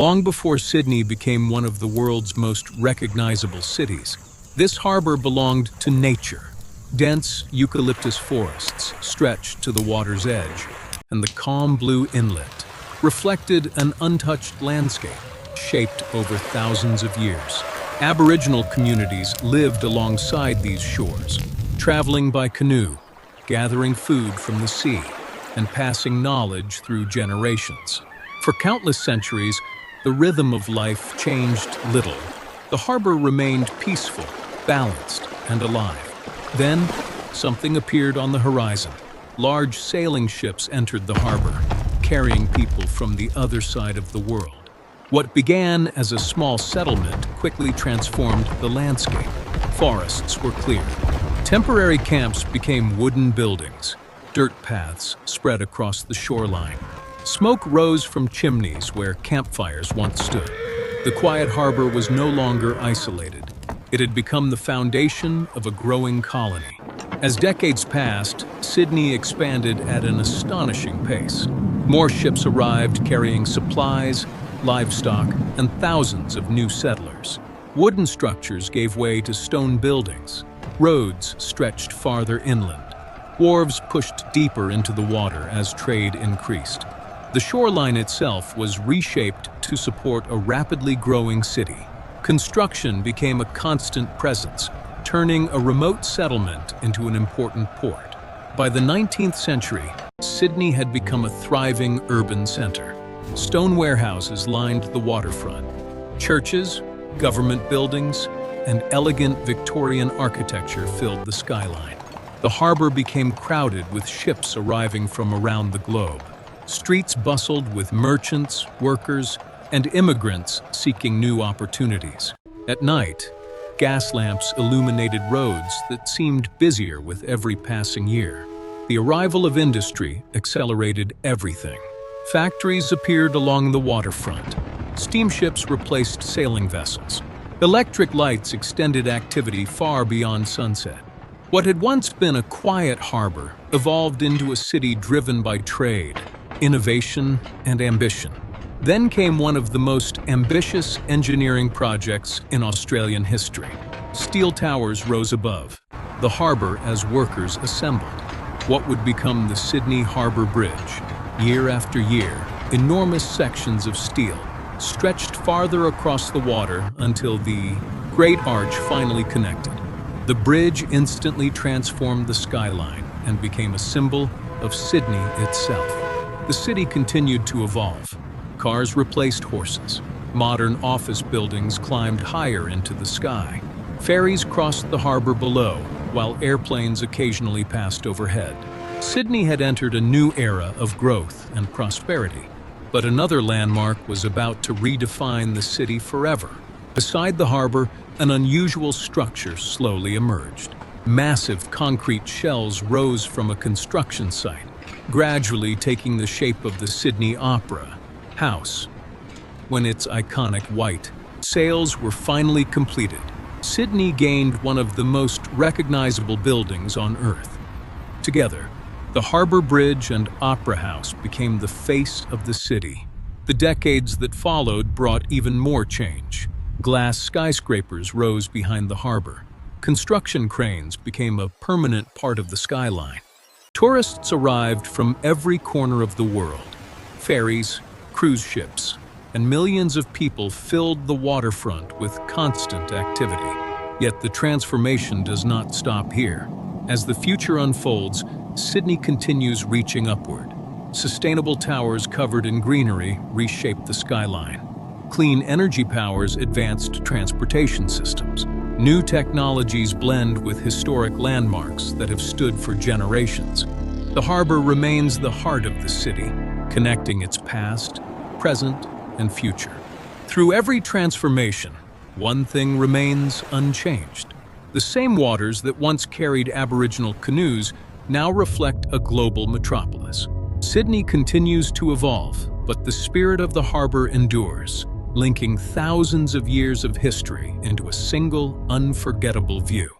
Long before Sydney became one of the world's most recognizable cities, this harbor belonged to nature. Dense eucalyptus forests stretched to the water's edge, and the calm blue inlet reflected an untouched landscape shaped over thousands of years. Aboriginal communities lived alongside these shores, traveling by canoe, gathering food from the sea, and passing knowledge through generations. For countless centuries, the rhythm of life changed little. The harbor remained peaceful, balanced, and alive. Then, something appeared on the horizon. Large sailing ships entered the harbor, carrying people from the other side of the world. What began as a small settlement quickly transformed the landscape. Forests were cleared. Temporary camps became wooden buildings. Dirt paths spread across the shoreline. Smoke rose from chimneys where campfires once stood. The quiet harbor was no longer isolated. It had become the foundation of a growing colony. As decades passed, Sydney expanded at an astonishing pace. More ships arrived carrying supplies, livestock, and thousands of new settlers. Wooden structures gave way to stone buildings. Roads stretched farther inland. Wharves pushed deeper into the water as trade increased. The shoreline itself was reshaped to support a rapidly growing city. Construction became a constant presence, turning a remote settlement into an important port. By the 19th century, Sydney had become a thriving urban center. Stone warehouses lined the waterfront. Churches, government buildings, and elegant Victorian architecture filled the skyline. The harbor became crowded with ships arriving from around the globe. Streets bustled with merchants, workers, and immigrants seeking new opportunities. At night, gas lamps illuminated roads that seemed busier with every passing year. The arrival of industry accelerated everything. Factories appeared along the waterfront. Steamships replaced sailing vessels. Electric lights extended activity far beyond sunset. What had once been a quiet harbor evolved into a city driven by trade, innovation, and ambition. Then came one of the most ambitious engineering projects in Australian history. Steel towers rose above the harbor as workers assembled. What would become the Sydney Harbour Bridge? Year after year, enormous sections of steel stretched farther across the water until the Great Arch finally connected. The bridge instantly transformed the skyline and became a symbol of Sydney itself. The city continued to evolve. Cars replaced horses. Modern office buildings climbed higher into the sky. Ferries crossed the harbor below, while airplanes occasionally passed overhead. Sydney had entered a new era of growth and prosperity, but another landmark was about to redefine the city forever. Beside the harbor, an unusual structure slowly emerged. Massive concrete shells rose from a construction site, gradually taking the shape of the Sydney Opera House. When its iconic white sails were finally completed, Sydney gained one of the most recognizable buildings on Earth. Together, the Harbour Bridge and Opera House became the face of the city. The decades that followed brought even more change. Glass skyscrapers rose behind the harbor. Construction cranes became a permanent part of the skyline. Tourists arrived from every corner of the world. Ferries, cruise ships, and millions of people filled the waterfront with constant activity. Yet the transformation does not stop here. As the future unfolds, Sydney continues reaching upward. Sustainable towers covered in greenery reshape the skyline. Clean energy powers advanced transportation systems. New technologies blend with historic landmarks that have stood for generations. The harbor remains the heart of the city, connecting its past, present, and future. Through every transformation, one thing remains unchanged. The same waters that once carried Aboriginal canoes now reflect a global metropolis. Sydney continues to evolve, but the spirit of the harbor endures, linking thousands of years of history into a single, unforgettable view.